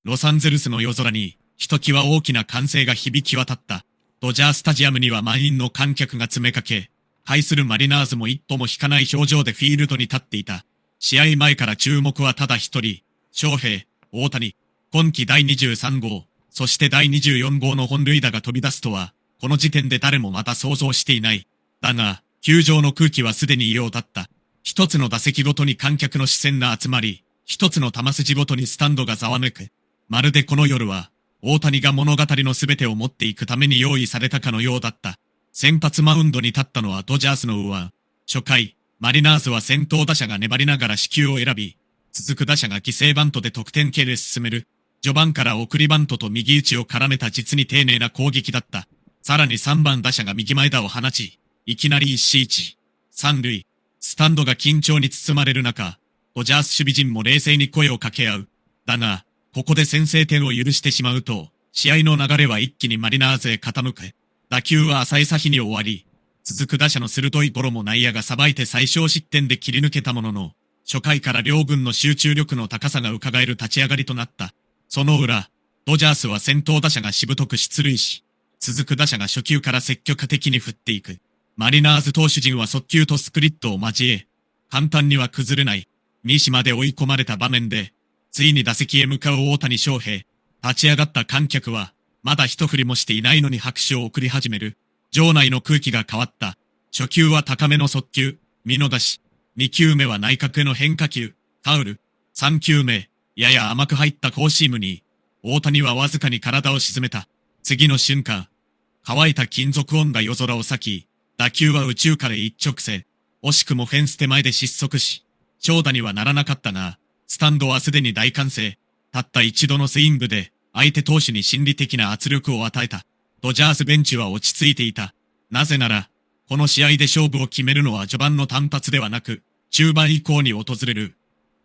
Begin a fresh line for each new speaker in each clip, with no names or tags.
ロサンゼルスの夜空に、ひときわ大きな歓声が響き渡った。ドジャースタジアムには満員の観客が詰めかけ、対するマリナーズも一歩も引かない表情でフィールドに立っていた。試合前から注目はただ一人、翔平、大谷、今季第23号、そして第24号の本塁打が飛び出すとは、この時点で誰もまた想像していない。だが、球場の空気はすでに異様だった。一つの打席ごとに観客の視線が集まり、一つの球筋ごとにスタンドがざわめく。まるでこの夜は、大谷が物語のすべてを持っていくために用意されたかのようだった。先発マウンドに立ったのはドジャースの右腕。初回、マリナーズは先頭打者が粘りながら四球を選び、続く打者が犠牲バントで得点圏へ進める。序盤から送りバントと右打ちを絡めた実に丁寧な攻撃だった。さらに3番打者が右前打を放ち、いきなり一1、三塁。スタンドが緊張に包まれる中、ドジャース守備陣も冷静に声を掛け合う。だが、ここで先制点を許してしまうと、試合の流れは一気にマリナーズへ傾く。打球は浅い先に終わり、続く打者の鋭いゴロも内野がさばいて最小失点で切り抜けたものの、初回から両軍の集中力の高さが伺える立ち上がりとなった。その裏、ドジャースは先頭打者がしぶとく出塁し、続く打者が初球から積極的に振っていく。マリナーズ投手陣は速球とスプリットを交え、簡単には崩れない。西まで追い込まれた場面で、ついに打席へ向かう大谷翔平。立ち上がった観客は、まだ一振りもしていないのに拍手を送り始める。場内の空気が変わった。初球は高めの速球、見逃し。2球目は内角への変化球、ファウル。3球目、やや甘く入ったフォーシームに、大谷はわずかに体を沈めた。次の瞬間、乾いた金属音が夜空を裂き、打球は宇宙から一直線。惜しくもフェンス手前で失速し、長打にはならなかったが、スタンドはすでに大歓声。たった一度のスイングで、相手投手に心理的な圧力を与えた。ドジャースベンチは落ち着いていた。なぜなら、この試合で勝負を決めるのは序盤の単発ではなく、中盤以降に訪れる。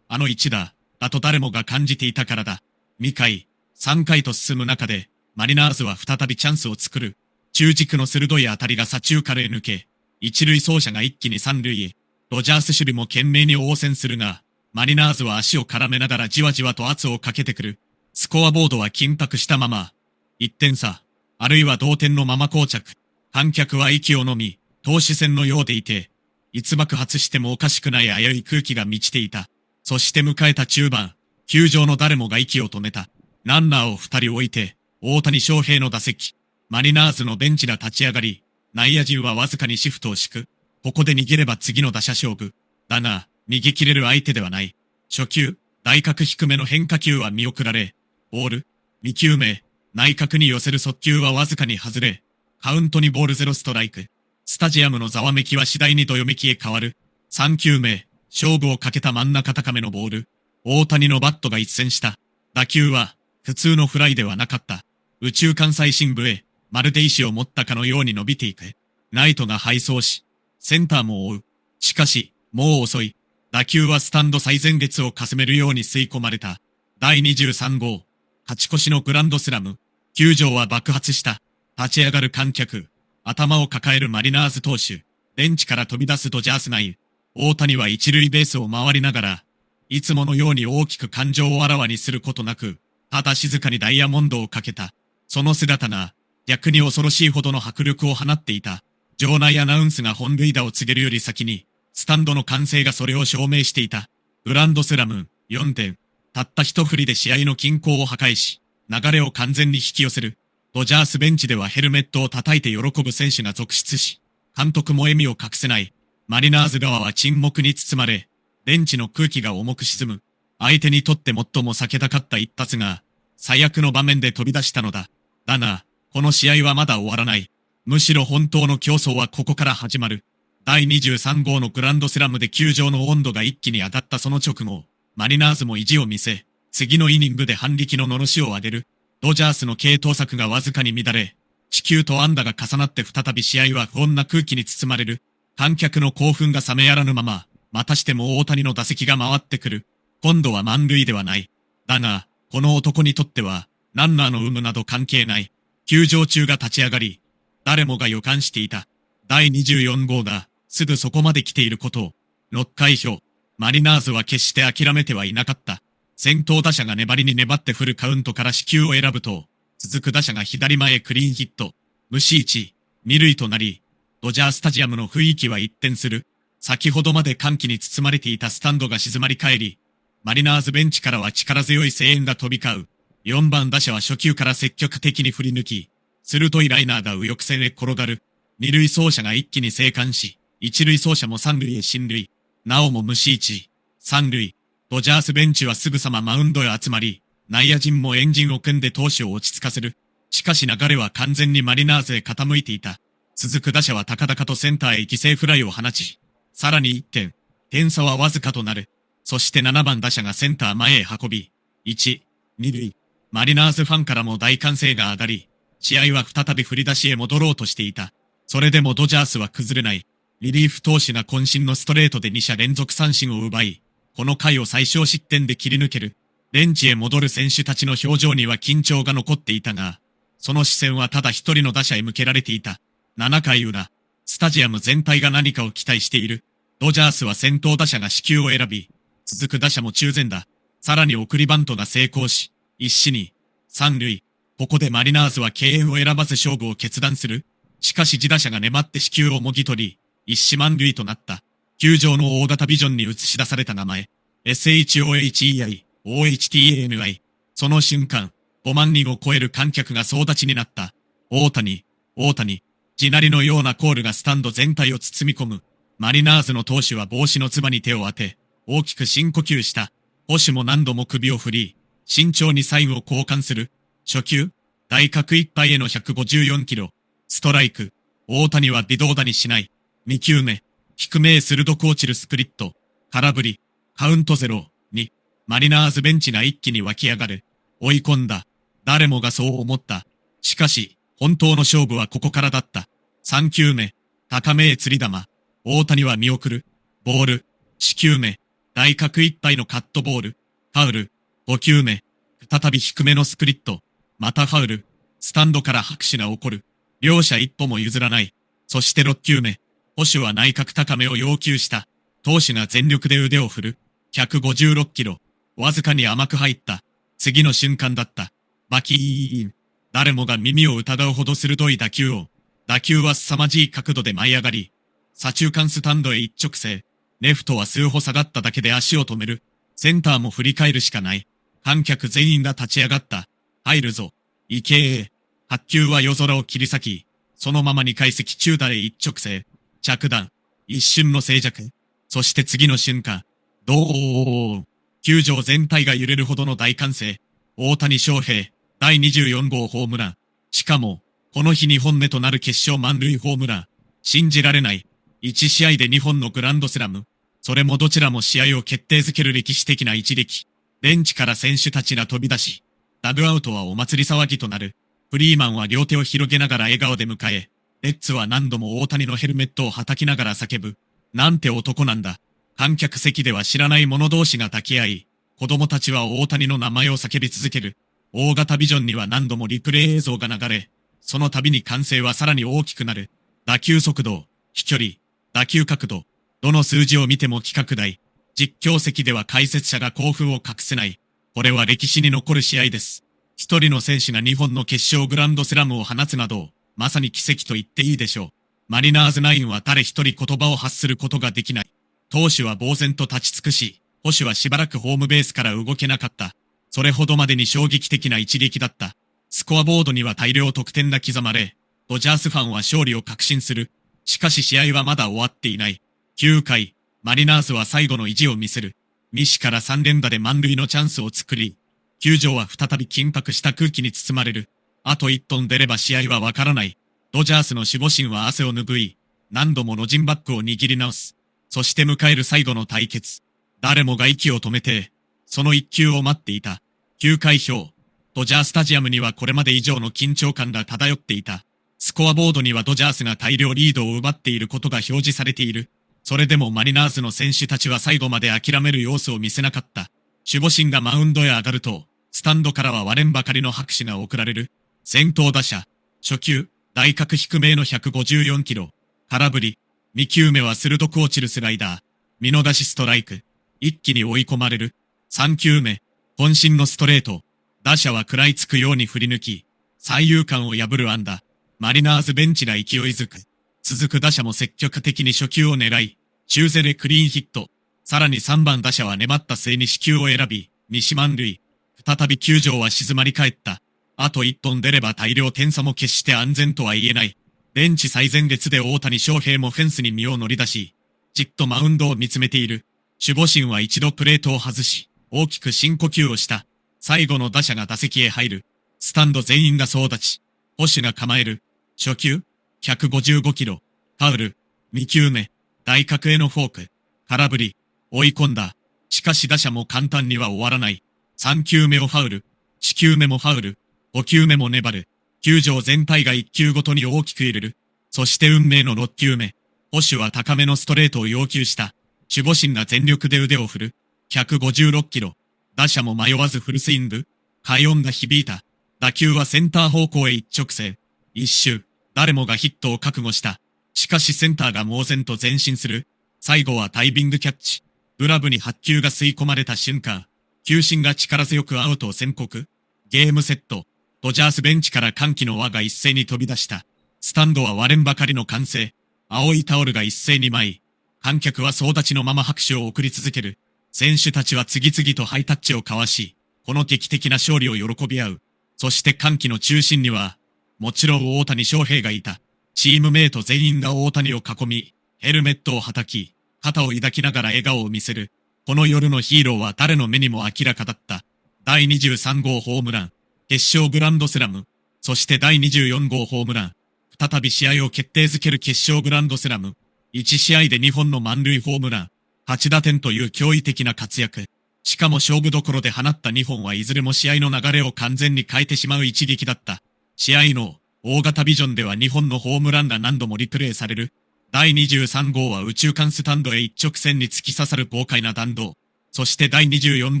あの一打、だと誰もが感じていたからだ。2回、3回と進む中で、マリナーズは再びチャンスを作る。中軸の鋭い当たりが左中からへ抜け、一塁走者が一気に三塁へ。ドジャース守備も懸命に応戦するが、マリナーズは足を絡めながらじわじわと圧をかけてくる。スコアボードは緊迫したまま、1点差、あるいは同点のまま膠着。観客は息を飲み、投手戦のようでいて、いつ爆発してもおかしくない危うい空気が満ちていた。そして迎えた中盤、球場の誰もが息を止めた。ランナーを2人置いて、大谷翔平の打席。マリナーズのベンチが立ち上がり、内野陣はわずかにシフトを敷く。ここで逃げれば次の打者勝負。だが、逃げ切れる相手ではない。初球、外角低めの変化球は見送られ、ボール。2球目、内角に寄せる速球はわずかに外れ、カウントにボール0ストライク。スタジアムのざわめきは次第にどよめきへ変わる。3球目、勝負をかけた真ん中高めのボール。大谷のバットが一閃した。打球は、普通のフライではなかった。右中間最深部へ、まるで意志を持ったかのように伸びていく。ライトが背走し、センターも追う。しかし、もう遅い。打球はスタンド最前列をかすめるように吸い込まれた。第23号。勝ち越しのグランドスラム。球場は爆発した。立ち上がる観客。頭を抱えるマリナーズ投手。ベンチから飛び出すドジャースナイン。大谷は一塁ベースを回りながら、いつものように大きく感情をあらわにすることなく、ただ静かにダイヤモンドをかけた。その姿が、逆に恐ろしいほどの迫力を放っていた。場内アナウンスが本塁打を告げるより先に、スタンドの歓声がそれを証明していた。グランドスラム、4点。たった一振りで試合の均衡を破壊し、流れを完全に引き寄せる。ドジャースベンチではヘルメットを叩いて喜ぶ選手が続出し、監督も笑みを隠せない。マリナーズ側は沈黙に包まれ、ベンチの空気が重く沈む。相手にとって最も避けたかった一発が、最悪の場面で飛び出したのだ。だが、この試合はまだ終わらない。むしろ本当の競争はここから始まる。第23号のグランドスラムで球場の温度が一気に上がったその直後、マリナーズも意地を見せ、次のイニングで反力の罵りを上げる。ドジャースの継投策がわずかに乱れ、地球と安打が重なって再び試合は不穏な空気に包まれる。観客の興奮が冷めやらぬまま、またしても大谷の打席が回ってくる。今度は満塁ではない。だが、この男にとっては、ランナーの有無など関係ない。球場中が立ち上がり、誰もが予感していた。第24号が、すぐそこまで来ていることを。6回表。マリナーズは決して諦めてはいなかった。先頭打者が粘りに粘ってフルカウントから四球を選ぶと、続く打者が左前へクリーンヒット、無視1、二塁となり、ドジャースタジアムの雰囲気は一転する。先ほどまで歓喜に包まれていたスタンドが静まり返り、マリナーズベンチからは力強い声援が飛び交う。4番打者は初球から積極的に振り抜き、鋭いライナーが右翼線へ転がる。二塁走者が一気に生還し、一塁走者も三塁へ進塁。なおも無視1、三塁。ドジャースベンチはすぐさまマウンドへ集まり、内野陣も円陣を組んで投手を落ち着かせる。しかし流れは完全にマリナーズへ傾いていた。続く打者は高々とセンターへ犠牲フライを放ち、さらに1点。点差はわずかとなる。そして7番打者がセンター前へ運び、1、2塁。マリナーズファンからも大歓声が上がり、試合は再び振り出しへ戻ろうとしていた。それでもドジャースは崩れない。リリーフ投手が渾身のストレートで2者連続三振を奪い、この回を最小失点で切り抜ける。ベンチへ戻る選手たちの表情には緊張が残っていたが、その視線はただ一人の打者へ向けられていた。7回裏、スタジアム全体が何かを期待している。ドジャースは先頭打者が四球を選び、続く打者も中前だ。さらに送りバントが成功し、一死に、三塁。ここでマリナーズは敬遠を選ばず勝負を決断する。しかし自打者が粘って四球をもぎ取り、一死満塁となった。球場の大型ビジョンに映し出された名前。SHOHEI、OHTANI。その瞬間、5万人を超える観客が総立ちになった。大谷、大谷。地鳴りのようなコールがスタンド全体を包み込む。マリナーズの投手は帽子のつばに手を当て、大きく深呼吸した。捕手も何度も首を振り、慎重にサインを交換する。初球、大角いっぱいへの154キロ。ストライク。大谷は微動だにしない。2球目、低めへ鋭く落ちるスプリット。空振り。カウント0、2。マリナーズベンチが一気に湧き上がる。追い込んだ。誰もがそう思った。しかし、本当の勝負はここからだった。3球目、高めへ釣り玉。大谷は見送る。ボール。4球目、大角いっぱいのカットボール。ファウル。5球目、再び低めのスプリット。またファウル。スタンドから拍手が起こる。両者一歩も譲らない。そして6球目、捕手は内角高めを要求した。投手が全力で腕を振る。156キロ。わずかに甘く入った。次の瞬間だった。バキーン。誰もが耳を疑うほど鋭い打球を。打球は凄まじい角度で舞い上がり、左中間スタンドへ一直線。レフトは数歩下がっただけで足を止める。センターも振り返るしかない。観客全員が立ち上がった。入るぞ。行けー。白球は夜空を切り裂き、そのまま2階席中打へ一直線。着弾。一瞬の静寂。そして次の瞬間。ドーン。球場全体が揺れるほどの大歓声。大谷翔平、第24号ホームラン。しかも、この日2本目となる決勝満塁ホームラン。信じられない。1試合で2本のグランドスラム。それもどちらも試合を決定づける歴史的な一撃。ベンチから選手たちが飛び出し、ダグアウトはお祭り騒ぎとなる。フリーマンは両手を広げながら笑顔で迎え、レッツは何度も大谷のヘルメットを叩きながら叫ぶ。なんて男なんだ。観客席では知らない者同士が抱き合い、子供たちは大谷の名前を叫び続ける。大型ビジョンには何度もリプレイ映像が流れ、その度に歓声はさらに大きくなる。打球速度、飛距離、打球角度、どの数字を見ても規格外。実況席では解説者が興奮を隠せない。これは歴史に残る試合です。一人の選手が2本の決勝グランドスラムを放つなど、まさに奇跡と言っていいでしょう。マリナーズナインは誰一人言葉を発することができない。投手は呆然と立ち尽くし、捕手はしばらくホームベースから動けなかった。それほどまでに衝撃的な一撃だった。スコアボードには大量得点が刻まれ、ドジャースファンは勝利を確信する。しかし試合はまだ終わっていない。9回、マリナーズは最後の意地を見せる。西から3連打で満塁のチャンスを作り、球場は再び緊迫した空気に包まれる。あと1本出れば試合はわからない。ドジャースの守護神は汗を拭い、何度もロジンバッグを握り直す。そして迎える最後の対決。誰もが息を止めて、その一球を待っていた。9回表。ドジャースタジアムにはこれまで以上の緊張感が漂っていた。スコアボードにはドジャースが大量リードを奪っていることが表示されている。それでもマリナーズの選手たちは最後まで諦める様子を見せなかった。守護神がマウンドへ上がると、スタンドからは割れんばかりの拍手が送られる。先頭打者、初球、大角低めへの154キロ。空振り。2球目は鋭く落ちるスライダー。見逃しストライク。一気に追い込まれる。3球目、渾身のストレート。打者は食らいつくように振り抜き、三遊間を破る安打。マリナーズベンチが勢いづく。続く打者も積極的に初球を狙い、中ゼレクリーンヒット。さらに3番打者は粘った末に四球を選び、西満塁。再び球場は静まり返った。あと1本出れば大量点差も決して安全とは言えない。ベンチ最前列で大谷翔平もフェンスに身を乗り出し、じっとマウンドを見つめている。守護神は一度プレートを外し、大きく深呼吸をした。最後の打者が打席へ入る。スタンド全員が総立ち。捕手が構える。初球、155キロ。ファウル。2球目、外角へのフォーク。空振り。追い込んだ。しかし打者も簡単には終わらない。3球目をファウル。4球目もファウル。5球目も粘る。球場全体が1球ごとに大きく揺れる。そして運命の6球目。捕手は高めのストレートを要求した。守護神が全力で腕を振る。156キロ。打者も迷わずフルスイング。快音が響いた。打球はセンター方向へ一直線。一周。誰もがヒットを覚悟した。しかしセンターが猛然と前進する。最後はダイビングキャッチ。グラブに8球が吸い込まれた瞬間。球審が力強くアウトを宣告。ゲームセット。ドジャースベンチから歓喜の輪が一斉に飛び出した。スタンドは割れんばかりの歓声。青いタオルが一斉に舞い。観客は総立ちのまま拍手を送り続ける。選手たちは次々とハイタッチを交わし、この劇的な勝利を喜び合う。そして歓喜の中心には、もちろん大谷翔平がいた。チームメイト全員が大谷を囲み、ヘルメットをはたき、肩を抱きながら笑顔を見せる。この夜のヒーローは誰の目にも明らかだった。第23号ホームラン、決勝グランドスラム、そして第24号ホームラン、再び試合を決定づける決勝グランドスラム、1試合で2本の満塁ホームラン、8打点という驚異的な活躍。しかも勝負どころで放った2本はいずれも試合の流れを完全に変えてしまう一撃だった。試合の大型ビジョンでは2本のホームランが何度もリプレイされる。第23号は右中間スタンドへ一直線に突き刺さる豪快な弾道。そして第24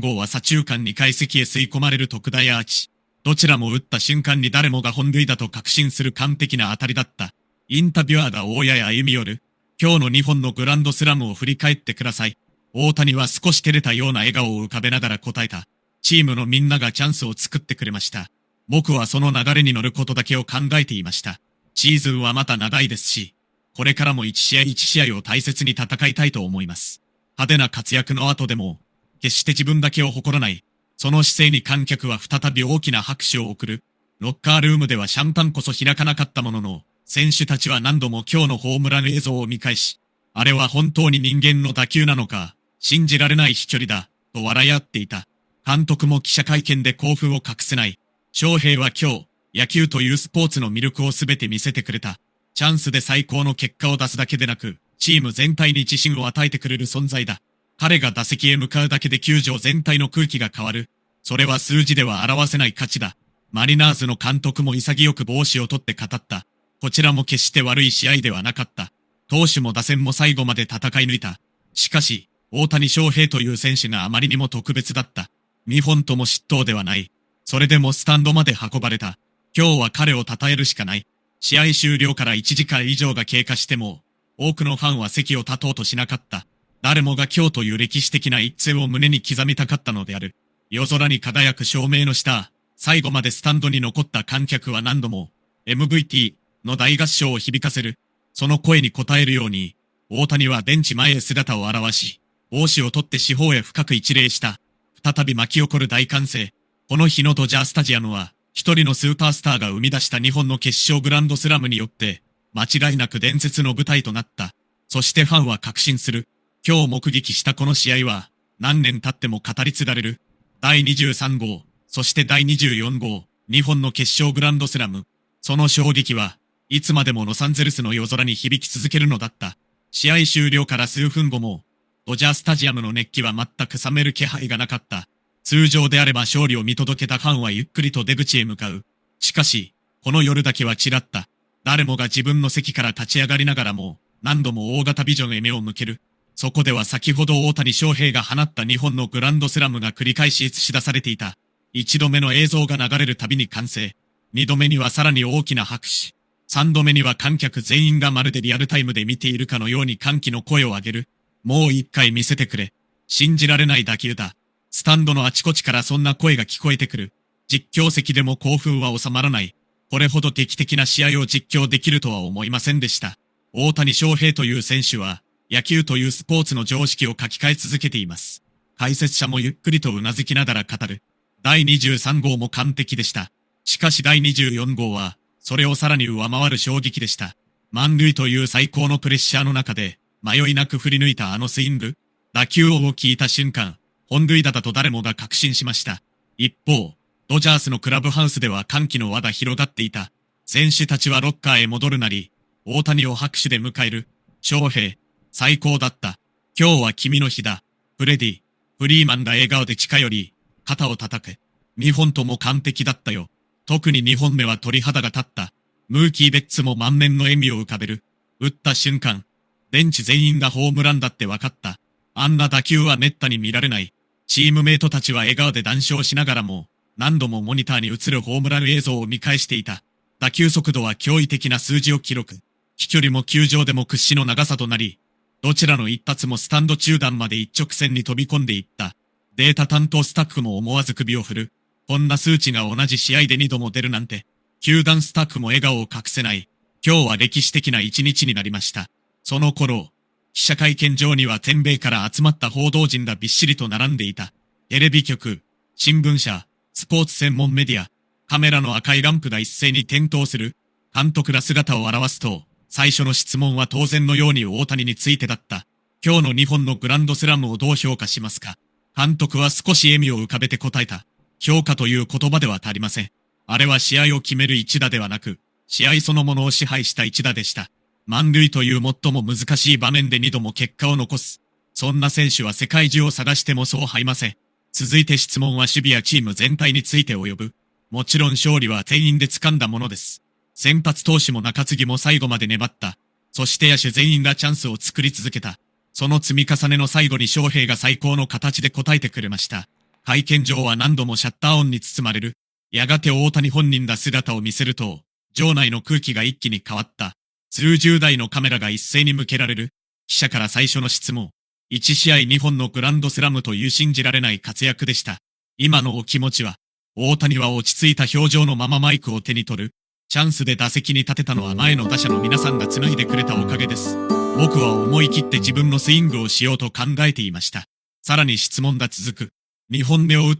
号は左中間2階席へ吸い込まれる特大アーチ。どちらも打った瞬間に誰もが本塁打と確信する完璧な当たりだった。インタビュアーが大谷へ歩み寄る。今日の2本のグランドスラムを振り返ってください。大谷は少し照れたような笑顔を浮かべながら答えた。チームのみんながチャンスを作ってくれました。僕はその流れに乗ることだけを考えていました。シーズンはまた長いですし、これからも1試合1試合を大切に戦いたいと思います。派手な活躍の後でも、決して自分だけを誇らない。その姿勢に観客は再び大きな拍手を送る。ロッカールームではシャンパンこそ開かなかったものの、選手たちは何度も今日のホームラン映像を見返し、あれは本当に人間の打球なのか、信じられない飛距離だ、と笑い合っていた。監督も記者会見で興奮を隠せない。翔平は今日、野球というスポーツの魅力をすべて見せてくれた。チャンスで最高の結果を出すだけでなく、チーム全体に自信を与えてくれる存在だ。彼が打席へ向かうだけで球場全体の空気が変わる。それは数字では表せない価値だ。マリナーズの監督も潔く帽子を取って語った。こちらも決して悪い試合ではなかった。投手も打線も最後まで戦い抜いた。しかし、大谷翔平という選手があまりにも特別だった。2本とも失投ではない。それでもスタンドまで運ばれた。今日は彼を称えるしかない。試合終了から1時間以上が経過しても、多くのファンは席を立とうとしなかった。誰もが今日という歴史的な一戦を胸に刻みたかったのである。夜空に輝く照明の下、最後までスタンドに残った観客は何度も、MVT の大合唱を響かせる。その声に応えるように、大谷はベンチ前へ姿を現し、帽子を取って四方へ深く一礼した。再び巻き起こる大歓声。この日のドジャースタジアムは、一人のスーパースターが生み出した日本の決勝グランドスラムによって、間違いなく伝説の舞台となった。そしてファンは確信する。今日目撃したこの試合は、何年経っても語り継がれる。第23号、そして第24号、日本の決勝グランドスラム。その衝撃は、いつまでもロサンゼルスの夜空に響き続けるのだった。試合終了から数分後も、ドジャースタジアムの熱気は全く冷める気配がなかった。通常であれば勝利を見届けたファンはゆっくりと出口へ向かう。しかし、この夜だけは違った。誰もが自分の席から立ち上がりながらも、何度も大型ビジョンへ目を向ける。そこでは先ほど大谷翔平が放った2本のグランドスラムが繰り返し映し出されていた。1度目の映像が流れるたびに歓声。2度目にはさらに大きな拍手。3度目には観客全員がまるでリアルタイムで見ているかのように歓喜の声を上げる。もう一回見せてくれ。信じられない打球だ。スタンドのあちこちからそんな声が聞こえてくる。実況席でも興奮は収まらない。これほど劇的な試合を実況できるとは思いませんでした。大谷翔平という選手は、野球というスポーツの常識を書き換え続けています。解説者もゆっくりとうなずきながら語る。第23号も完璧でした。しかし第24号は、それをさらに上回る衝撃でした。満塁という最高のプレッシャーの中で、迷いなく振り抜いたあのスイング。打球音を聞いた瞬間、本塁打だと誰もが確信しました。一方、ドジャースのクラブハウスでは歓喜の輪が広がっていた。選手たちはロッカーへ戻るなり、大谷を拍手で迎える。翔平、最高だった。今日は君の日だ。フレディ、フリーマンが笑顔で近寄り、肩を叩く。2本とも完璧だったよ。特に2本目は鳥肌が立った。ムーキー・ベッツも満面の笑みを浮かべる。打った瞬間、ベンチ全員がホームランだって分かった。あんな打球は滅多に見られない。チームメイトたちは笑顔で談笑しながらも、何度もモニターに映るホームラン映像を見返していた。打球速度は驚異的な数字を記録。飛距離も球場でも屈指の長さとなり、どちらの一発もスタンド中段まで一直線に飛び込んでいった。データ担当スタッフも思わず首を振る。こんな数値が同じ試合で2度も出るなんて、球団スタッフも笑顔を隠せない。今日は歴史的な一日になりました。その頃、記者会見場には全米から集まった報道陣がびっしりと並んでいた。テレビ局、新聞社、スポーツ専門メディア、カメラの赤いランプが一斉に点灯する。監督ら姿を現すと、最初の質問は当然のように大谷についてだった。今日の2本のグランドスラムをどう評価しますか？監督は少し笑みを浮かべて答えた。評価という言葉では足りません。あれは試合を決める一打ではなく、試合そのものを支配した一打でした。満塁という最も難しい場面で2度も結果を残す。そんな選手は世界中を探してもそうはいません。続いて質問は守備やチーム全体について及ぶ。もちろん勝利は全員で掴んだものです。先発投手も中継ぎも最後まで粘った。そして野手全員がチャンスを作り続けた。その積み重ねの最後に翔平が最高の形で応えてくれました。会見場は何度もシャッター音に包まれる。やがて大谷本人が姿を見せると、場内の空気が一気に変わった。数十台のカメラが一斉に向けられる。記者から最初の質問。1試合2本のグランドスラムという信じられない活躍でした。今のお気持ちは？大谷は落ち着いた表情のままマイクを手に取る。チャンスで打席に立てたのは前の打者の皆さんが繋いでくれたおかげです。僕は思い切って自分のスイングをしようと考えていました。さらに質問が続く。2本目を打っ